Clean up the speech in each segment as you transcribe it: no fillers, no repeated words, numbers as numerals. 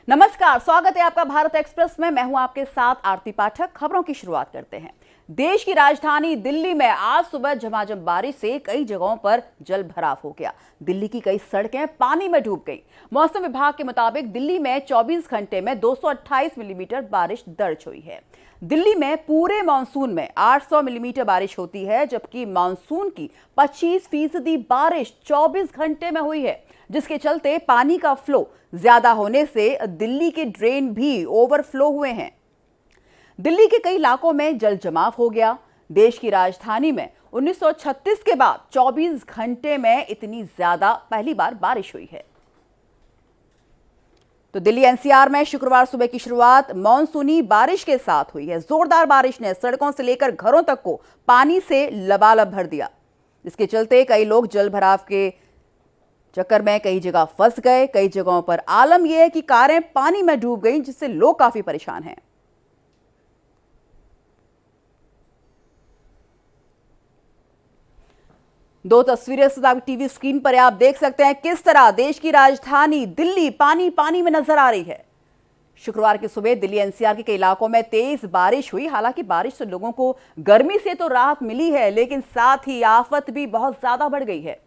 नमस्कार, स्वागत है आपका भारत एक्सप्रेस में। मैं हूं आपके साथ आरती पाठक। खबरों की शुरुआत करते हैं। देश की राजधानी दिल्ली में आज सुबह झमाझम बारिश से कई जगहों पर जल भराव हो गया। दिल्ली की कई सड़कें पानी में डूब गई। मौसम विभाग के मुताबिक दिल्ली में 24 घंटे में 228 मिलीमीटर बारिश दर्ज हुई है। दिल्ली में पूरे मानसून में 800 मिलीमीटर बारिश होती है, जबकि मानसून की 25% बारिश 24 घंटे में हुई है, जिसके चलते पानी का फ्लो ज्यादा होने से दिल्ली के ड्रेन भी ओवरफ्लो हुए हैं। दिल्ली के कई इलाकों में जल जमाव हो गया। देश की राजधानी में 1936 के बाद 24 घंटे में इतनी ज्यादा पहली बार बारिश हुई है। तो दिल्ली एनसीआर में शुक्रवार सुबह की शुरुआत मानसूनी बारिश के साथ हुई है। जोरदार बारिश ने सड़कों से लेकर घरों तक को पानी से लबालब भर दिया। इसके चलते कई लोग जल भराव के चक्कर में कई जगह फंस गए। कई जगहों पर आलम यह है कि कारें पानी में डूब गईं, जिससे लोग काफी परेशान हैं। दो तस्वीरें टीवी स्क्रीन पर आप देख सकते हैं किस तरह देश की राजधानी दिल्ली पानी पानी में नजर आ रही है। शुक्रवार की सुबह दिल्ली एनसीआर के कई इलाकों में तेज बारिश हुई। हालांकि बारिश से लोगों को गर्मी से तो राहत मिली है, लेकिन साथ ही आफत भी बहुत ज्यादा बढ़ गई है।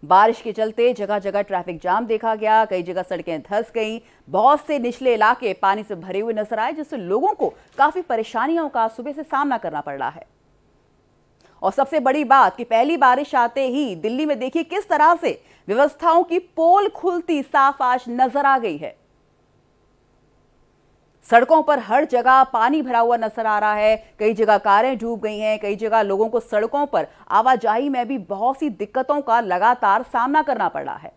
बारिश के चलते जगह जगह ट्रैफिक जाम देखा गया। कई जगह सड़कें धंस गईं। बहुत से निचले इलाके पानी से भरे हुए नजर आए, जिससे लोगों को काफी परेशानियों का सुबह से सामना करना पड़ रहा है। और सबसे बड़ी बात कि पहली बारिश आते ही दिल्ली में देखिए किस तरह से व्यवस्थाओं की पोल खुलती साफ आज नजर आ गई है। सड़कों पर हर जगह पानी भरा हुआ नजर आ रहा है। कई जगह कारें डूब गई हैं। कई जगह लोगों को सड़कों पर आवाजाही में भी बहुत सी दिक्कतों का लगातार सामना करना पड़ रहा है।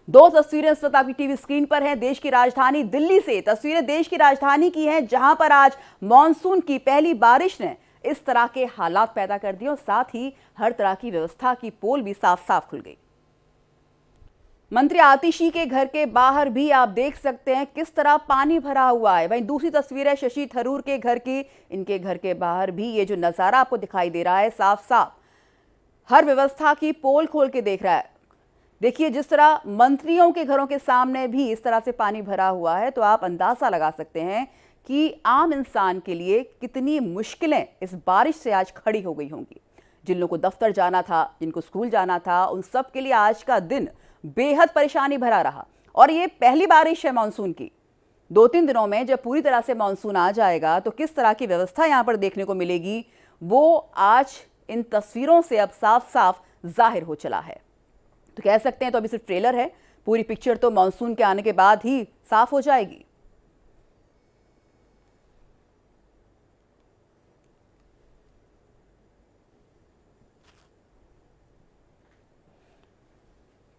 दो तस्वीरें इस वक्त आपकी टीवी स्क्रीन पर हैं देश की राजधानी दिल्ली से। तस्वीरें देश की राजधानी की हैं, जहां पर आज मानसून की पहली बारिश ने इस तरह के हालात पैदा कर दिए और साथ ही हर तरह की व्यवस्था की पोल भी साफ साफ खुल गई। मंत्री आतिशी के घर के बाहर भी आप देख सकते हैं किस तरह पानी भरा हुआ है। वहीं दूसरी तस्वीर है शशि थरूर के घर की। इनके घर के बाहर भी ये जो नजारा आपको दिखाई दे रहा है, साफ साफ हर व्यवस्था की पोल खोल के देख रहा है। देखिए जिस तरह मंत्रियों के घरों के सामने भी इस तरह से पानी भरा हुआ है, तो आप अंदाजा लगा सकते हैं कि आम इंसान के लिए कितनी मुश्किलें इस बारिश से आज खड़ी हो गई होंगी। जिन लोगों को दफ्तर जाना था, जिनको स्कूल जाना था, उन सब के लिए आज का दिन बेहद परेशानी भरा रहा। और ये पहली बारिश है मानसून की। 2-3 दिनों में जब पूरी तरह से मानसून आ जाएगा तो किस तरह की व्यवस्था यहां पर देखने को मिलेगी, वो आज इन तस्वीरों से अब साफ साफ जाहिर हो चला है। तो कह सकते हैं तो अभी सिर्फ ट्रेलर है, पूरी पिक्चर तो मानसून के आने के बाद ही साफ हो जाएगी।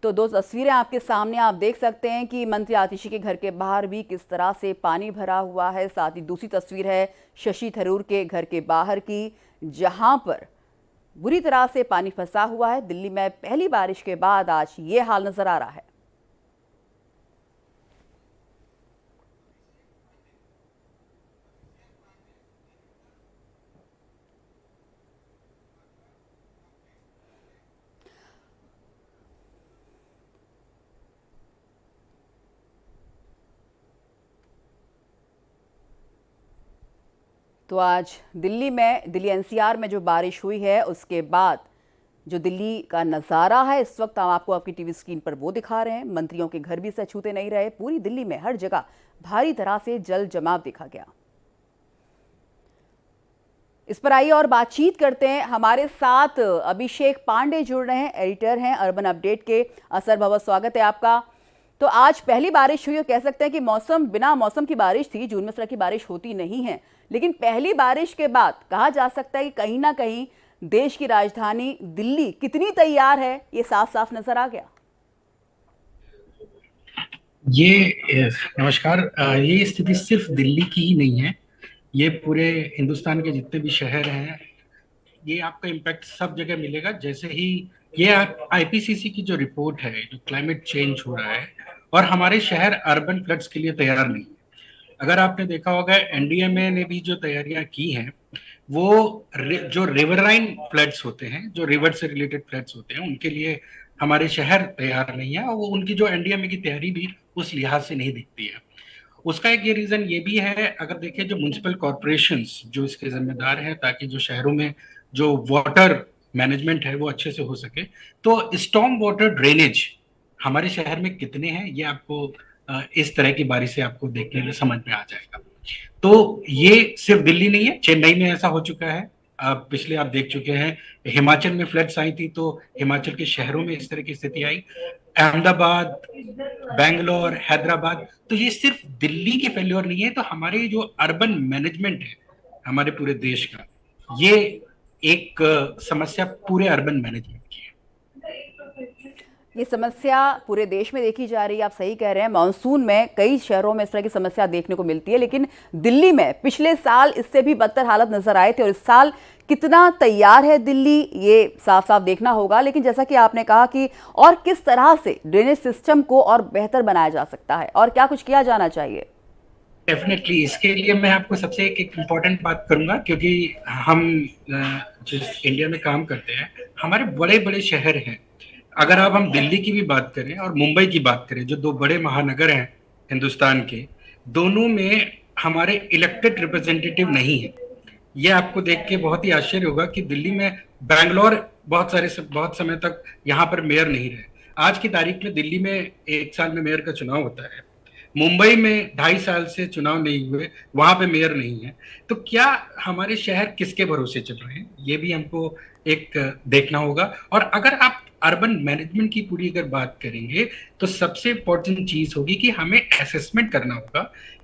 तो दो तस्वीरें आपके सामने आप देख सकते हैं कि मंत्री आतिशी के घर के बाहर भी किस तरह से पानी भरा हुआ है। साथ ही दूसरी तस्वीर है शशि थरूर के घर के बाहर की, जहां पर बुरी तरह से पानी फंसा हुआ है। दिल्ली में पहली बारिश के बाद आज ये हाल नजर आ रहा है। तो आज दिल्ली में, दिल्ली एनसीआर में जो बारिश हुई है, उसके बाद जो दिल्ली का नज़ारा है इस वक्त हम आपको आपकी टीवी स्क्रीन पर वो दिखा रहे हैं। मंत्रियों के घर भी से छूते नहीं रहे। पूरी दिल्ली में हर जगह भारी तरह से जल जमाव देखा गया। इस पर आइए और बातचीत करते हैं। हमारे साथ अभिषेक पांडे जुड़ रहे हैं, एडिटर हैं अर्बन अपडेट के। सर बहुत स्वागत है आपका। तो आज पहली बारिश हुई और कह सकते हैं कि मौसम बिना मौसम की बारिश थी। जून में इस तरह की बारिश होती नहीं है, लेकिन पहली बारिश के बाद कहा जा सकता है कि कहीं ना कहीं देश की राजधानी दिल्ली कितनी तैयार है, ये साफ साफ नजर आ गया। ये नमस्कार। ये स्थिति सिर्फ दिल्ली की ही नहीं है, ये पूरे हिंदुस्तान के जितने भी शहर हैं, ये आपका इम्पैक्ट सब जगह मिलेगा। जैसे ही ये आईपीसीसी की जो रिपोर्ट है, जो क्लाइमेट चेंज हो रहा है और हमारे शहर अर्बन फ्लड्स के लिए तैयार नहीं है। अगर आपने देखा होगा, एनडीएमए ने भी जो तैयारियां की हैं, वो जो रिवराइन फ्लड्स होते हैं, जो रिवर से रिलेटेड फ्लड्स होते हैं, उनके लिए हमारे शहर तैयार नहीं है, और वो उनकी जो एनडीएमए की तैयारी भी उस लिहाज से नहीं दिखती है। उसका एक ये रीजन ये भी है, अगर देखें जो म्युनिसिपल कॉरपोरेशंस जो इसके जिम्मेदार हैं, ताकि जो शहरों में जो वाटर मैनेजमेंट है वो अच्छे से हो सके, तो स्टॉर्म वाटर ड्रेनेज हमारे शहर में कितने हैं ये आपको इस तरह की बारिश से आपको देखने में समझ में आ जाएगा। तो ये सिर्फ दिल्ली नहीं है, चेन्नई में ऐसा हो चुका है। पिछले आप देख चुके हैं, हिमाचल में फ्लड्स आई थी तो हिमाचल के शहरों में इस तरह की स्थिति आई, अहमदाबाद, बैंगलोर, हैदराबाद। तो ये सिर्फ दिल्ली की फेल्योर नहीं है, तो हमारे जो अर्बन मैनेजमेंट है हमारे पूरे देश का, ये एक समस्या पूरे अर्बन मैनेजमेंट की है। ये समस्या पूरे देश में देखी जा रही है, आप सही कह रहे हैं। मानसून में कई शहरों में इस तरह की समस्या देखने को मिलती है, लेकिन दिल्ली में पिछले साल इससे भी बदतर हालात नजर आए थे, और इस साल कितना तैयार है दिल्ली ये साफ साफ देखना होगा। लेकिन जैसा कि आपने कहा कि और किस तरह से ड्रेनेज सिस्टम को और बेहतर बनाया जा सकता है और क्या कुछ किया जाना चाहिए? डेफिनेटली इसके लिए मैं आपको सबसे एक इम्पोर्टेंट बात करूंगा, क्योंकि हम जिस इंडिया में काम करते हैं, हमारे बड़े बड़े शहर हैं। अगर आप हम दिल्ली की भी बात करें और मुंबई की बात करें, जो दो बड़े महानगर हैं हिंदुस्तान के, दोनों में हमारे इलेक्टेड रिप्रेजेंटेटिव नहीं है। ये आपको देख के बहुत ही आश्चर्य होगा कि दिल्ली में, बैंगलोर बहुत समय तक यहाँ पर मेयर नहीं रहे। आज की तारीख में दिल्ली में 1 साल में मेयर का चुनाव होता है। मुंबई में 2.5 साल से चुनाव नहीं हुए, वहां पे मेयर नहीं है। तो क्या हमारे शहर किसके भरोसे चल रहे हैं, ये भी हमको एक देखना होगा। और अगर आप अर्बन मैनेजमेंट की पूरी अगर बात करेंगे, तो सबसे इंपॉर्टेंट चीज होगी कि हमें असेसमेंट करना होगा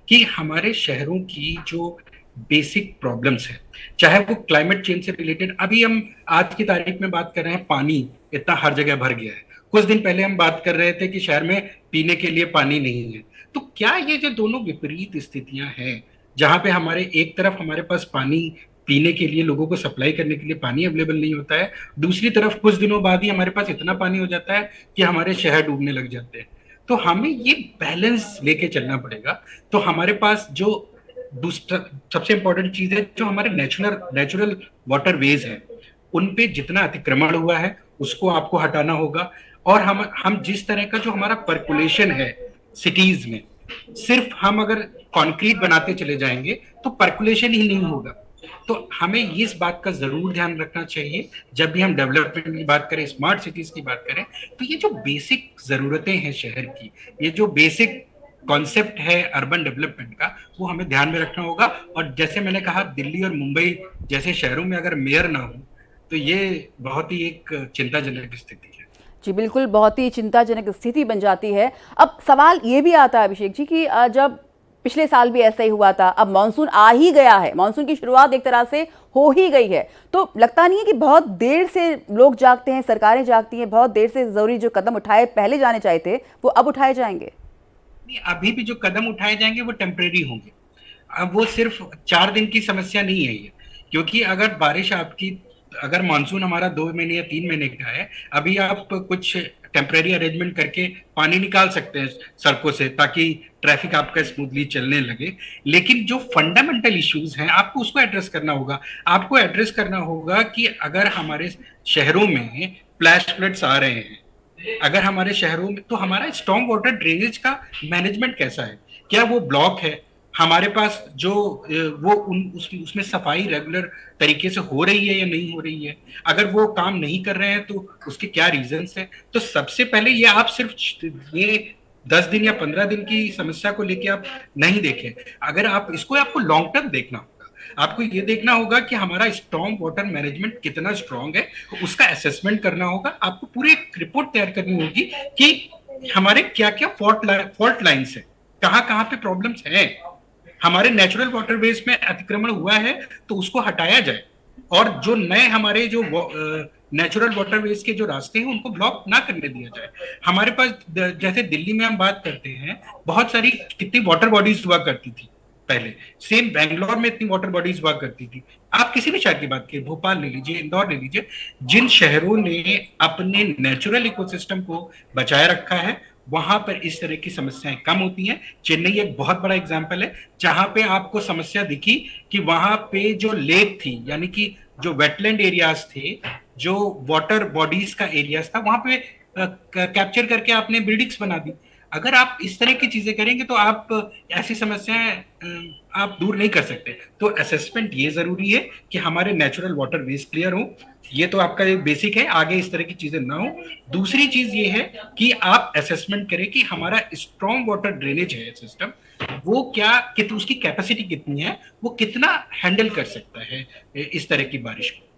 कि हमारे शहरों की जो बेसिक प्रॉब्लम्स है, चाहे वो क्लाइमेट चेंज से रिलेटेड, अभी हम आज की तारीख में बात कर रहे हैं, पानी इतना हर जगह भर गया है। कुछ दिन पहले हम बात कर रहे थे कि शहर में पीने के लिए पानी नहीं है। तो क्या ये जो दोनों विपरीत स्थितियां हैं, जहां पे हमारे एक तरफ हमारे पास पानी पीने के लिए, लोगों को सप्लाई करने के लिए पानी अवेलेबल नहीं होता है, दूसरी तरफ कुछ दिनों बाद ही हमारे पास इतना पानी हो जाता है कि हमारे शहर डूबने लग जाते हैं। तो हमें ये बैलेंस लेके चलना पड़ेगा। तो हमारे पास जो दूसरा सबसे इंपॉर्टेंट चीज है, जो हमारे नेचुरल वाटर वेज है, उन पे जितना अतिक्रमण हुआ है उसको आपको हटाना होगा। और हम जिस तरह का जो हमारा पर्कुलेशन है सिटीज में, सिर्फ हम अगर कंक्रीट बनाते चले जाएंगे तो पर्कुलेशन ही नहीं होगा। तो हमें इस बात का जरूर ध्यान रखना चाहिए जब भी हम डेवलपमेंट की बात करें, स्मार्ट सिटीज की बात करें, तो ये जो बेसिक जरूरतें हैं शहर की, ये जो बेसिक कॉन्सेप्ट है अर्बन डेवलपमेंट का, वो हमें ध्यान में रखना होगा। और जैसे मैंने कहा, दिल्ली और मुंबई जैसे शहरों में अगर मेयर ना हो, तो ये बहुत ही एक चिंताजनक स्थिति है। जी बिल्कुल, बहुत ही चिंताजनक स्थिति बन जाती है। अब सवाल ये भी आता है अभिषेक जी कि जब पिछले साल भी ऐसा ही हुआ था, अब मानसून आ ही गया है, मानसून की शुरुआत एक तरह से हो ही गई है, तो लगता नहीं है कि बहुत देर से लोग जागते हैं, सरकारें जागती हैं, बहुत देर से जरूरी जो कदम उठाए पहले जाने चाहिए थे वो अब उठाए जाएंगे? अभी भी जो कदम उठाए जाएंगे वो टेम्परेरी होंगे। अब वो सिर्फ 4 दिन की समस्या नहीं है ये, क्योंकि अगर बारिश आपकी, अगर मानसून हमारा 2 महीने या 3 महीने का है, अभी आप कुछ टेम्परेरी अरेंजमेंट करके पानी निकाल सकते हैं सड़कों से, ताकि ट्रैफिक आपका स्मूथली चलने लगे। लेकिन जो फंडामेंटल इश्यूज हैं, आपको उसको एड्रेस करना होगा। आपको एड्रेस करना होगा कि अगर हमारे शहरों में फ्लैश फ्लड्स आ रहे हैं, अगर हमारे शहरों में, तो हमारा स्टॉर्म वाटर ड्रेनेज का मैनेजमेंट कैसा है, क्या वो ब्लॉक है हमारे पास, जो वो उसमें सफाई रेगुलर तरीके से हो रही है या नहीं हो रही है, अगर वो काम नहीं कर रहे हैं तो उसके क्या रीजंस है। तो सबसे पहले ये आप सिर्फ ये 10 दिन या 15 दिन की समस्या को लेके आप नहीं देखें, अगर आप इसको, आपको लॉन्ग टर्म देखना होगा। आपको ये देखना होगा कि हमारा स्टॉर्म वाटर मैनेजमेंट कितना स्ट्रांग है, उसका असेसमेंट करना होगा। आपको पूरी एक रिपोर्ट तैयार करनी होगी कि हमारे क्या क्या फॉल्ट लाइन्स है, कहाँ कहाँ पे प्रॉब्लम्स हैं, हमारे नेचुरल वाटरवेज में अतिक्रमण हुआ है तो उसको हटाया जाए, और जो नए हमारे जो नेचुरल वाटरवेज के जो रास्ते हैं उनको ब्लॉक ना करने दिया जाए। हमारे पास जैसे दिल्ली में हम बात करते हैं, बहुत सारी कितनी वाटर बॉडीज हुआ करती थी पहले, सेम बैंगलोर में इतनी वाटर बॉडीज हुआ करती थी। आप किसी भी शहर की बात करिए, भोपाल ले लीजिए, इंदौर ले लीजिए, जिन शहरों ने अपने नेचुरल इकोसिस्टम को बचाए रखा है, वहां पर इस तरह की समस्याएं कम होती हैं। चेन्नई एक बहुत बड़ा एग्जांपल है, जहां पे आपको समस्या दिखी कि वहां पे जो लेक थी, यानी कि जो वेटलैंड एरियाज थे, जो वाटर बॉडीज का एरियाज था, वहां पे कैप्चर करके आपने बिल्डिंग्स बना दी। अगर आप इस तरह की चीजें करेंगे तो आप ऐसी समस्याएं आप दूर नहीं कर सकते। तो असेसमेंट ये जरूरी है कि हमारे नेचुरल वाटर वेज क्लियर हो। ये तो आपका एक बेसिक है, आगे इस तरह की चीजें ना हो। दूसरी चीज ये है कि आप असेसमेंट करें कि हमारा स्ट्रॉन्ग वाटर ड्रेनेज है सिस्टम, वो क्या उसकी कैपेसिटी कितनी है, वो कितना हैंडल कर सकता है इस तरह की बारिश को।